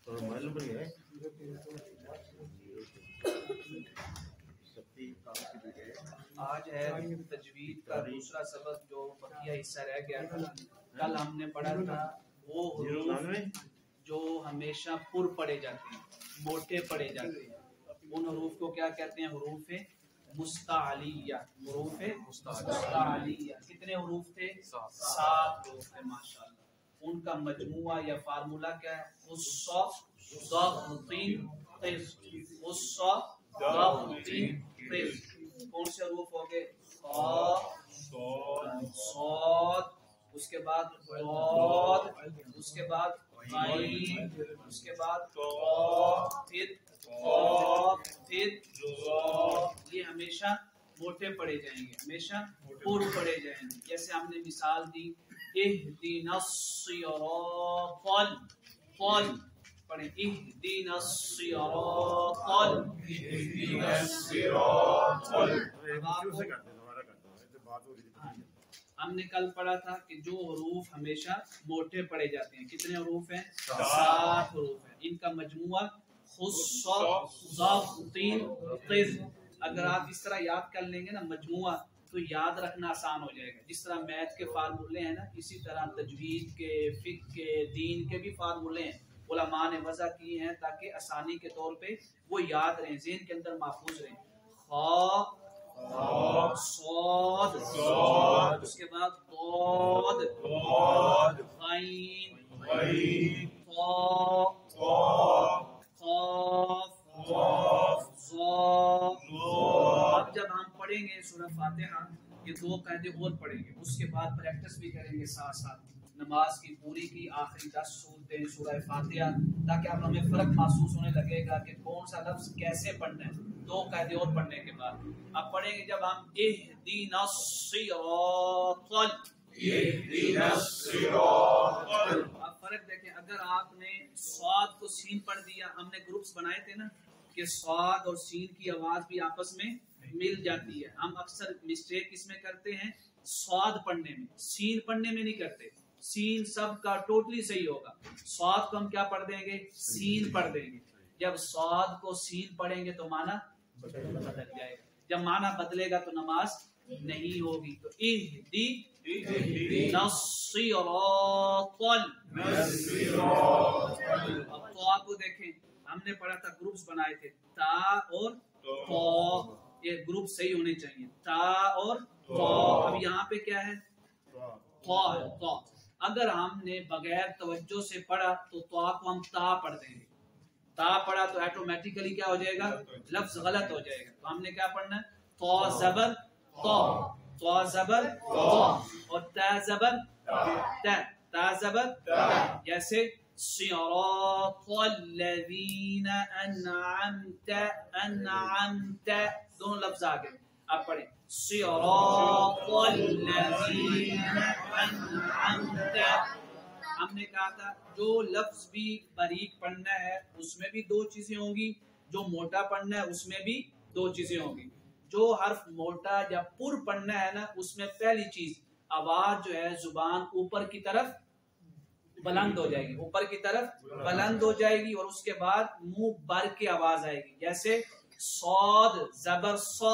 Mobile number क्या है? आज है तजवीद का दूसरा सबक जो बकिया हिस्सा रह गया था। कल हमने पढ़ा था वो हुरूफ जो हमेशा पुर पढ़े जाते हैं, मोटे पढ़े जाते हैं। उन हुरूफ को क्या कहते हैं? हुरूफ मुस्तालिया। हुरूफ मुस्तालिया। कितने हुरूफ थे? 7 हुरूफ थे। माशाअल्लाह। उनका मजमुआ या फार्मूला क्या है? कौन से हुरूफ हो गए? सौद, उसके बाद दौद, उसके बाद गैन, उसके बाद फिर ये हमेशा मोटे पढ़े जाएंगे, हमेशा पुर पढ़े जाएंगे। जैसे हमने मिसाल दी, इहदिनस्सिरातल पढ़े, हमने कल पढ़ा था कि जो हुरूफ हमेशा मोटे पढ़े जाते हैं, कितने हुरूफ हैं? 7 हुरूफ हैं। इनका मजमुआ अगर आप इस तरह याद कर लेंगे ना मजमुआ, तो याद रखना आसान हो जाएगा। जिस तरह मैथ के फार्मूले हैं ना, इसी तरह तजवीद के, फिक्र के, दीन के भी फार्मूले हैं, उलमा ने वज़ा किए हैं ताकि आसानी के तौर पे वो याद रहें, ज़हन के अंदर महफूज रहें। सौद, उसके बाद दौद, गैन, अब जब हम पढ़ेंगे सूरह फातिहा, ये 2 कायदे और पढ़ेंगे, उसके बाद प्रैक्टिस भी करेंगे साथ साथ नमाज की पूरी की आखिरी 10 सूरतें सूरह फातिहा, ताकि आप हमें फर्क महसूस होने लगेगा कि कौन सा लफ्ज कैसे पढ़ना है। 2 कायदे और पढ़ने के बाद अब पढ़ेंगे जब हम अब फर्क देखें, अगर आपने स्वाद को सीन पढ़ दिया, हमने ग्रुप्स बनाए थे ना कि स्वाद और सीन की आवाज भी आपस में मिल जाती है। हम अक्सर मिस्टेक इसमें करते हैं स्वाद पढ़ने में, सीन पढ़ने में नहीं करते। सीन सब का टोटली सही होगा, स्वाद को हम क्या पढ़ देंगे? सीन पढ़ देंगे। जब स्वाद को सीन पढ़ेंगे तो माना बदल जाएगा, जब माना बदलेगा तो नमाज नहीं होगी। तो अब तो आपको देखें, हमने पढ़ा था, ग्रुप्स बनाए थे, ता और तो, ये ग्रुप सही होने चाहिए, ता और तो। अब यहाँ पे क्या है? तो। अगर हमने बगैर तवज्जो से पढ़ा तो को हम ता पढ़ देंगे, ता पढ़ा तो ऑटोमेटिकली क्या हो जाएगा? लफ्ज गलत हो जाएगा। तो हमने क्या पढ़ना है? तो ज़बर तो, तो ज़बर तो, और ता ज़बर ता, ता ज़बर ता। जैसे सिरातल्लज़ीना अनअमता, दोनों लफ्ज आ गए। आप पढ़ें सिरातल्लज़ीना अनअमता। हमने कहा था जो लफ्ज भी बारीक पढ़ना है उसमें भी 2 चीजें होंगी, जो मोटा पढ़ना है उसमें भी 2 चीजें होंगी। जो हर्फ मोटा या पुर पढ़ना है ना, उसमें पहली चीज आवाज जो है जुबान ऊपर की तरफ बुलंद हो जाएगी, ऊपर की तरफ बुलंद हो जाएगी, और उसके बाद मुंह भर के आवाज आएगी। जैसे सौद ज़बर सौ,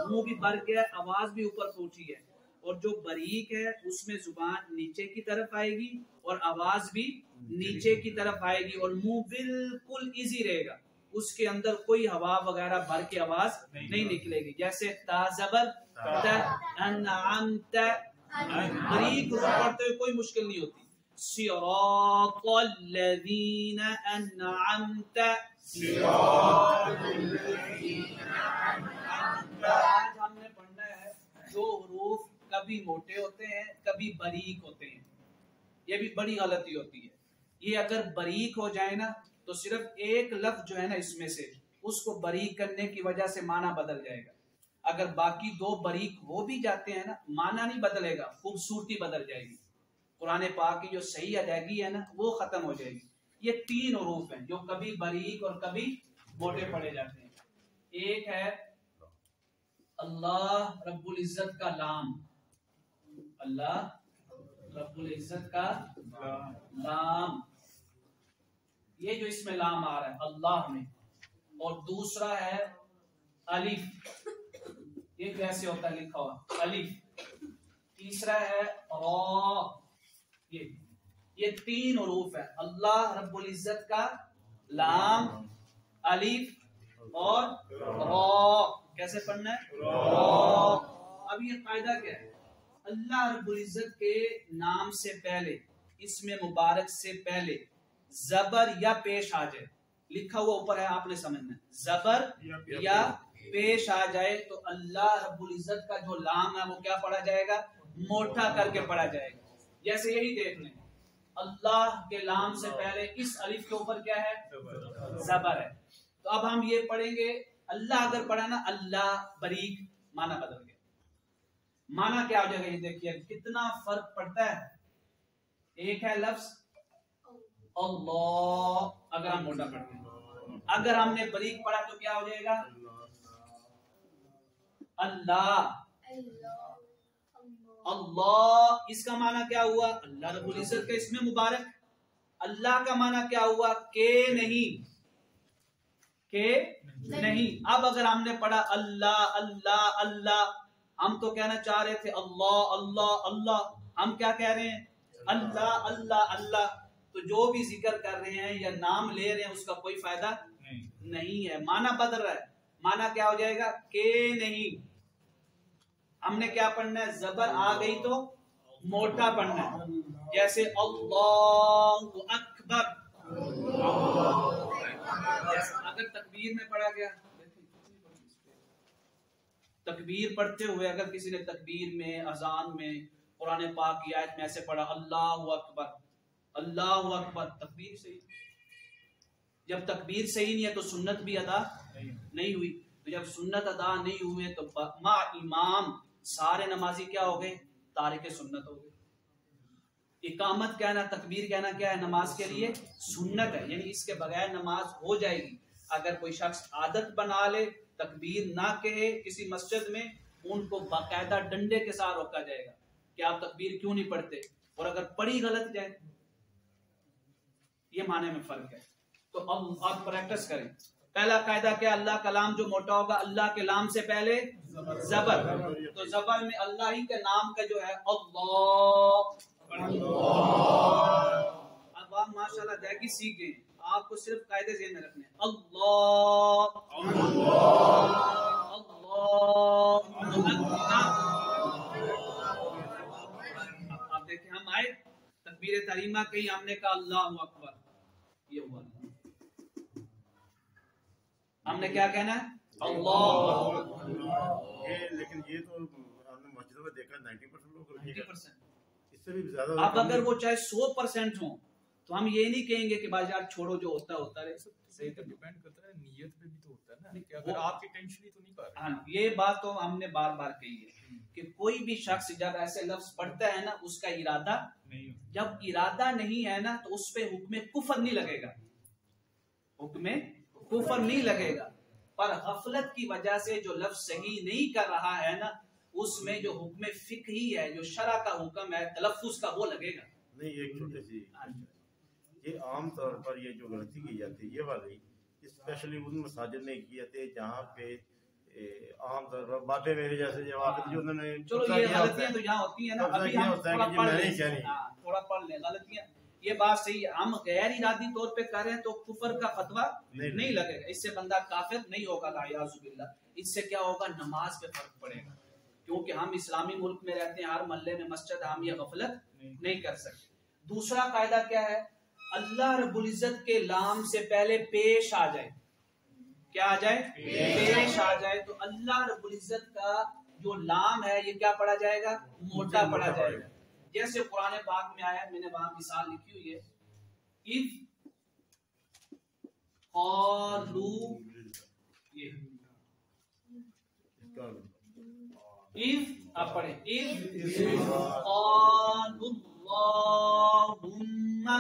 मुंह भी भर गया, आवाज भी ऊपर पहुंची है। और जो बारीक है उसमें जुबान नीचे की तरफ आएगी और आवाज भी नीचे की तरफ आएगी, और मुंह बिल्कुल इजी रहेगा, उसके अंदर कोई हवा वगैरह भर के आवाज नहीं निकलेगी। जैसे ता ज़बर ता, अनअमता, बारीक पढ़ते हुए कोई मुश्किल नहीं होती। सिरातल्लज़ीना अनअमता, आज हमने पढ़ना है जो हुरूफ कभी मोटे होते हैं कभी बारीक होते हैं। ये भी बड़ी गलती होती है। ये अगर बारीक हो जाए ना तो सिर्फ एक लफ्ज जो है ना इसमें से, उसको बारीक करने की वजह से माना बदल जाएगा। अगर बाकी 2 बारीक हो भी जाते हैं ना, माना नहीं बदलेगा, खूबसूरती बदल जाएगी। कुरान पाक की जो सही अदायगी है ना वो खत्म हो जाएगी। ये 3 हुरूफ हैं जो कभी बारीक और कभी मोटे पढ़े जाते हैं। एक है अल्लाह रब्बुल इज्जत का लाम, अल्लाह रब्बुल इज्जत का लाम, ये जो इसमें लाम आ रहा है अल्लाह में, और दूसरा है अलिफ, ये कैसे होता है लिखा हुआ अलिफ, तीसरा है रा, ये तीन हरूफ है। अल्लाह रब्बुल इज्जत का लाम, अलिफ और रा। कैसे पढ़ना है? रा। अब ये कायदा क्या है? अल्लाह रब्बुल इज्जत के नाम से पहले, इसमें मुबारक से पहले जबर या पेश आ जाए, लिखा हुआ ऊपर है, आपने समझना है, जबर या पेश आ जाए तो अल्लाह रब्बुल इज्जत का जो लाम है वो क्या पढ़ा जाएगा? मोटा करके पढ़ा जाएगा। जैसे यही देख लें, अल्लाह के लाम से पहले इस अलिफ के ऊपर क्या है? जबर है। तो अब हम ये पढ़ेंगे, अल्लाह अगर पढ़ा ना, अल्लाह बरीक, माना बदल गया। माना क्या हो जाएगा? ये देखिए कितना फर्क पड़ता है। एक है लफ्ज अल्लाह, अगर हम मोटा पढ़ते हैं, अगर हमने बरीक पढ़ा तो क्या हो जाएगा? अल्लाह। अल्लाह, इसका माना क्या हुआ? अल्लाह रब्बुल इज्जत का इसमें मुबारक। अल्लाह का माना क्या हुआ? के नहीं, के नहीं। अब अगर हमने पढ़ा अल्लाह अल्लाह अल्लाह, हम तो कहना चाह रहे थे अल्लाह अल्लाह अल्लाह, हम क्या कह रहे हैं? अल्लाह अल्लाह अल्लाह। तो जो भी जिक्र कर रहे हैं या नाम ले रहे हैं उसका कोई फायदा नहीं है, माना बदल रहा है। माना क्या हो जाएगा? के नहीं। हमने क्या पढ़ना है? जबर आ गई तो मोटा पढ़ना है, जैसे अल्लाहु अकबर। अगर तकबीर में पढ़ा गया, तकबीर पढ़ते हुए अगर किसी ने तकबीर में, अजान में, कुरान पाक की आयत में ऐसे पढ़ा अल्लाहु अकबर अल्लाहु अकबर, तकबीर सही। जब तकबीर सही नहीं है तो सुन्नत भी अदा नहीं हुई। तो जब सुन्नत अदा नहीं हुए तो मा इमाम सारे नमाजी क्या हो गए? तारिक सुन्नत हो गए। इकामत कहना, तकबीर कहना क्या है? नमाज के लिए सुन्नत है, यानी इसके बगैर नमाज हो जाएगी। अगर कोई शख्स आदत बना ले तकबीर ना कहे किसी मस्जिद में, उनको बाकायदा डंडे के साथ रोका जाएगा कि आप तकबीर क्यों नहीं पढ़ते, और अगर पढ़ी गलत जाए, ये माने में फर्क है। तो अब आप प्रैक्टिस करें। पहला कायदा क्या? अल्लाह का लाम जो मोटा होगा, अल्लाह के लाम से पहले जबर। तो जबर में अल्लाह ही के नाम का जो है अल्लाह। अब आप माशाल्लाह दैगी सीख गए, आपको सिर्फ कायदे ज़हन में रखने हैं। अल्लाह आप देखें, हम आए तकबीर तरीमा कहीं, हमने कहा अल्लाहु अकबर, ये हुआ। हमने क्या कहना है? अल्लाह। लेकिन ये तो हमने मस्जिदों में देखा 90% लोग, 90%, इससे भी ज्यादा। अब अगर वो चाहे 100% हो तो हम ये नहीं कहेंगे कि भाई यार छोड़ो, जो होता रहे। सही तो डिपेंड करता है, नियत पे भी तो होता है ना कि अगर आपकी टेंशन ही तो नहीं कर रहे। हाँ, ये बात तो हमने बार बार कही है कि कोई भी शख्स जब ऐसे लफ्ज पढ़ता है ना, उसका इरादा नहीं, जब इरादा नहीं है ना, तो उस पे हुक्म कुफर नहीं लगेगा, हुक्म कुफर नहीं लगेगा। पर गफलत की वजह से जो लफ्ज सही नहीं कर रहा है ना, उसमें जो हुक्म फिक्ही है, जो शरा का हुक्म है तलफ्फुज का, वो लगेगा नहीं। एक छोटी सी, ये आम तौर पर ये जो गलती की जाती है, ये वाली स्पेशली उन मसाजिद में की जाती है जहाँ पे आम तौर पर बातें मेरे जैसे जवाब जो उन्होंने, चलो ये गलतियां तो यहाँ होती है ना, अभी हम थोड़ा पढ़ लें, थोड़ा पढ़ लें गलतियां। ये बात सही है, हम गैर इरादी तौर पे करें तो कुफर का फतवा नहीं लगेगा, इससे बंदा काफिर नहीं होगा। इससे क्या होगा? नमाज पे फर्क पड़ेगा, क्योंकि हम इस्लामी मुल्क में रहते हैं, हर मोहल्ले में मस्जिद, हम ये गफलत नहीं कर सकते। दूसरा कायदा क्या है? अल्लाह रब्बुल इज्जत के लाम से पहले पेश आ जाए, क्या आ जाए? पेश आ जाए। तो अल्लाह रब्बुल इज्जत का जो लाम है ये क्या पढ़ा जाएगा? मोटा पढ़ा जाएगा। जैसे कुरान पाक में आया, मैंने वहां मिसाल लिखी हुई है, इफ क़ालू, ये इफ आप पढ़े, इफ क़ालुल्लाहुम्मा,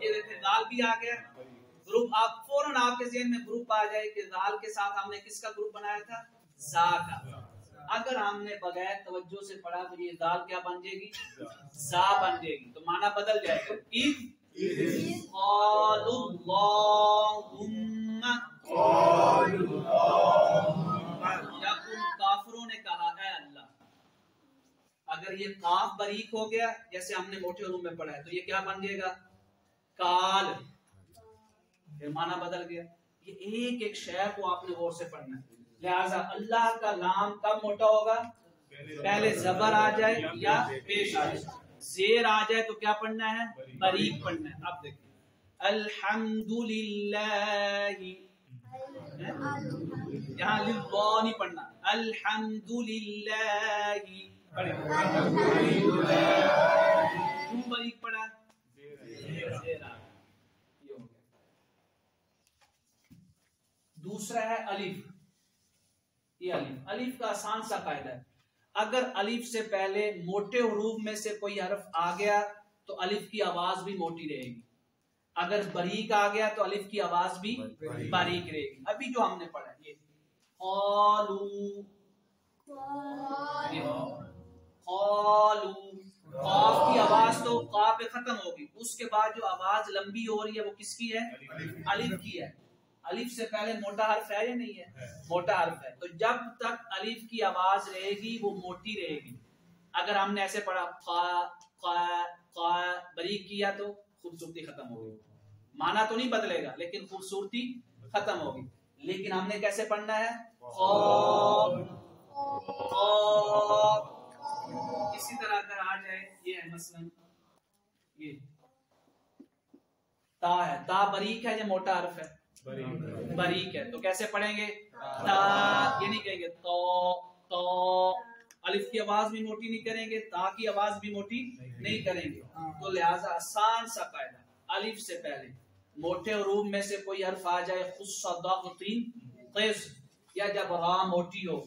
ये देखिए दाल भी आ गया ग्रुप। आप फौरन आपके ज़हन में ग्रुप आ जाए कि दाल के साथ हमने किसका ग्रुप बनाया था? ज़ा का। अगर हमने बगैर तवज्जो से पढ़ा तो ये दाल क्या बन जाएगी? ज़ा बन जाएगी। तो माना बदल जाएगा। इज़ क़ालुल्लाहुम्मा, जब उन काफिरों ने कहा है अल्लाह। अगर ये काफ बरीक हो गया जैसे हमने मोटे रूप में पढ़ा है तो ये क्या बन जाएगा? काल। फिर माना बदल गया। ये एक एक शय को आपने गौर से पढ़ना है। लिहाजा अल्लाह का नाम कब मोटा होगा? पहले जबर आ जाए या पेश आ जाए। जेर आ जाए तो क्या पढ़ना है? बरीक पढ़ना है। अब देखिए अल्हम्दुलिल्लाहि, यहाँ लिल्लाह नहीं पढ़ना, अल्हम्दुलिल्लाहि क्यों बरीक पढ़ा? जेर आ। दूसरा है अलिफ। ये अलिफ का आसान सा कायदा है। अगर अलिफ से पहले मोटे हुरूफ में से कोई हर्फ आ गया तो अलिफ की आवाज भी मोटी रहेगी। अगर बरीक आ गया तो अलिफ की आवाज भी बारीक रहेगी। अभी जो हमने पढ़ा ये क़ालू, काफ की आवाज तो का पे खत्म होगी। उसके बाद जो आवाज लंबी हो रही है वो किसकी है? अलिफ की है। अलिफ से पहले मोटा हर्फ है या नहीं है? मोटा हर्फ है। तो जब तक अलिफ की आवाज रहेगी वो मोटी रहेगी। अगर हमने ऐसे पढ़ा बरीक किया तो खूबसूरती खत्म होगी। माना तो नहीं बदलेगा लेकिन खूबसूरती खत्म होगी। लेकिन हमने कैसे पढ़ना है? इसी तरह अगर आ जाए ये है मसलन ये ता है, ता बरीक है या मोटा हर्फ है? बरीक है। तो कैसे पढ़ेंगे? ता, ये नहीं कहेंगे तो अलिफ की आवाज भी मोटी नहीं करेंगे, ता की आवाज भी मोटी नहीं करेंगे। तो लिहाजा आसान सा कायदा, अलिफ से पहले मोटे हुरूफ में से कोई हर्फ आ जाए या जब रा मोटी हो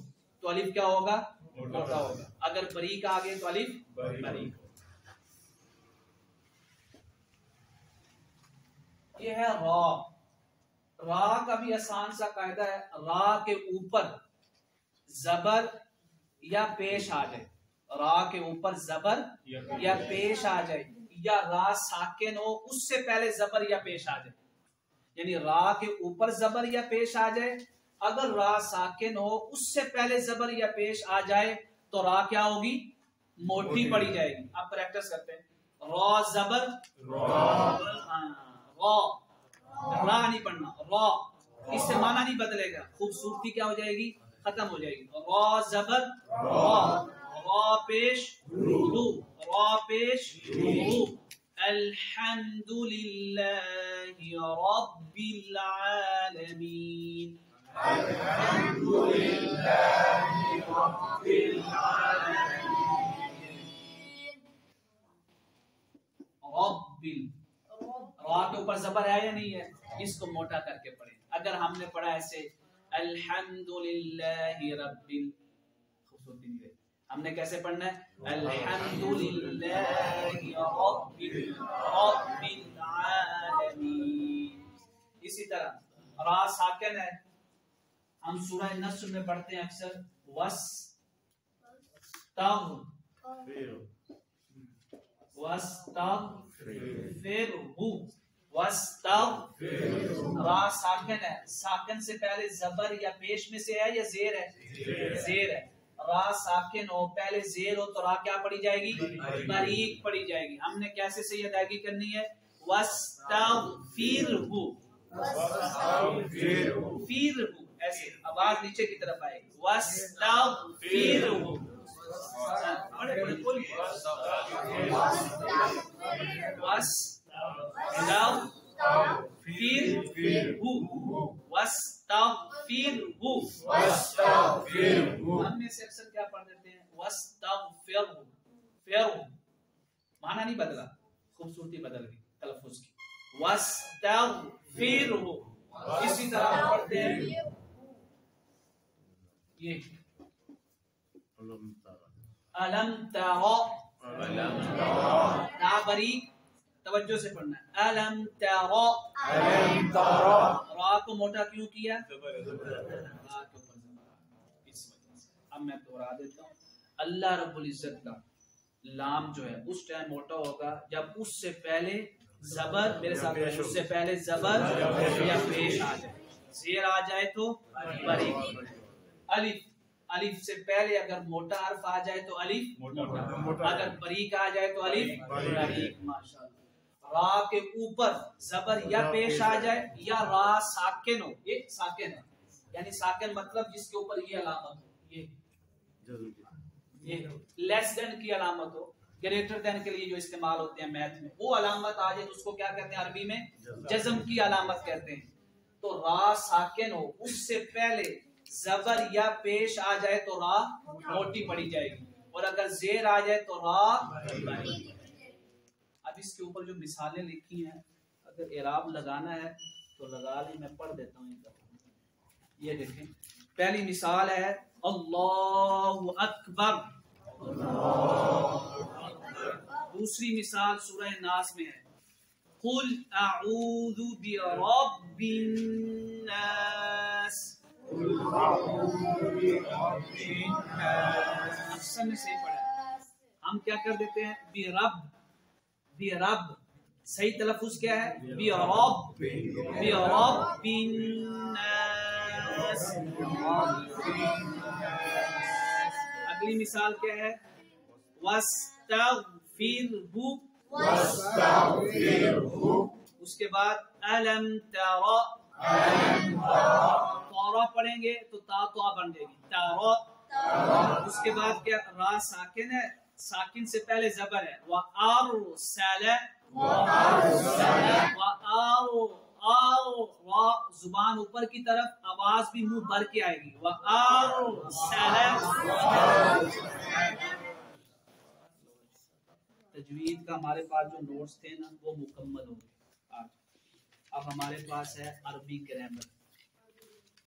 तो अलिफ क्या होगा? मोटा होगा। अगर बरीक आ गए तो अलिफ बरीक। ये है रा। रा का भी आसान सा कायदा है। रा के ऊपर जबर या पेश आ जाए, रा के ऊपर जबर या पेश आ जाए, या रा साकिन हो उससे पहले जबर या पेश आ जाए। यानी रा के ऊपर जबर या पेश आ जाए, अगर रा साकिन हो उससे पहले जबर या पेश आ जाए तो रा क्या होगी? मोटी पड़ी जाएगी। आप प्रैक्टिस करते हैं। रा जबर रा नहीं पढ़ना, रा। इससे माना नहीं बदलेगा, खूबसूरती क्या हो जाएगी? खत्म हो जाएगी। रा जबर रा पेश रू, रा पेश रू। अल्हम्दुलिल्लाहि रब्बिल आलमीन, अल्हम्दुलिल्लाहि रब्बिल आलमीन। रब्बिल, रा के ऊपर जबर है या नहीं है? इसको मोटा करके पढ़े। अगर हमने पढ़ा ऐसे अल्हम्दुलिल्लाहि रब्बिल, खूबसूरती नहीं रही। हमने कैसे पढ़ना है? अल्हम्दुलिल्लाहि रब्बिल आलमीन। इसी तरह रा साकिन है। हम सूरह नस्र में पढ़ते हैं अक्सर रा साकिन है। साकिन से पहले जबर या पेश में से है या जेर है? जेर है। रा साकिन हो पहले जेर हो तो रा क्या पड़ी जाएगी? बारीक पड़ी जाएगी। हमने कैसे से ये अदायगी करनी है? वस्तगफिरहु, फिरहु, ऐसे आवाज नीचे की तरफ आएगी। वस्तगफिरहु, हमने से अक्सर क्या पढ़ देते हैं? वस्तगफिरहु, माना नहीं बदला, खूबसूरती बदल गई तलफ्फुज की। वस्तगफिरहु। इसी तरह पढ़ते हैं ये अलम तरा, ना बरीक, तवज्जो से पढ़ना है। अलम तरा, रा को मोटा क्यों किया? रा के ऊपर जबर, इस اب میں دوہرا دیتا ہوں. اللہ رب العزت کا لام جو ہے اس ٹائم موٹا ہوگا جب اس سے پہلے زبر، میرے ساتھ اس سے پہلے زبر یا پیش آ جائے. زیر آ جائے تو باریک. الف، الف سے پہلے اگر موٹا حرف آ جائے تو الف موٹا، اگر باریک آ جائے تو الف باریک. ماشاءاللہ. را کے اوپر زبر یا پیش آ جائے یا را ساکن ہو، یہ ساکن ہے یعنی ساکن مطلب جس کے اوپر یہ علامت ہو، یہ لیس دین کی علامت ہو، گریٹر دین کے لیے جو استعمال ہوتے ہیں میتھ میں، وہ علامت آ جائے تو اس کو کیا کہتے ہیں عربی میں؟ جزم کی علامت کہتے ہیں. تو را ساکن ہو، اس سے پہلے زبر یا پیش آ جائے تو را موٹی پڑی جائے گی، اور اگر زیر آ جائے تو را باریک. اب اس کے اوپر جو مثالیں لکھی ہیں اگر اعراب لگانا ہے تو لگا لیں، میں پڑھ دیتا ہوں. یہ دیکھیں پہلی مثال ہے اللہ اکبر. دوسری مثال سورہ ناس میں ہے قل اعوذ برب الناس. اکثر نے صحیح پڑھا ہے، ہم کیا کر دیتے ہیں برب، برب صحیح تلفظ کیا ہے برب، برب الناس. اگلی مثال کیا ہے واستغفرہ، اس کے بعد الم ترى، تورا پڑھیں گے تو تا تو بن جائے گی تارا. اس کے بعد کیا را ساکن ہے، ساکن سے پہلے زبر ہے وارسل، را زبان اوپر کی طرف، آواز بھی منہ بھر کے آئے گی وارسل. تجوید کا ہمارے پاس جو نوٹس تھے نا وہ مکمل ہو گئے آج. اب ہمارے پاس ہے عربی گرامر.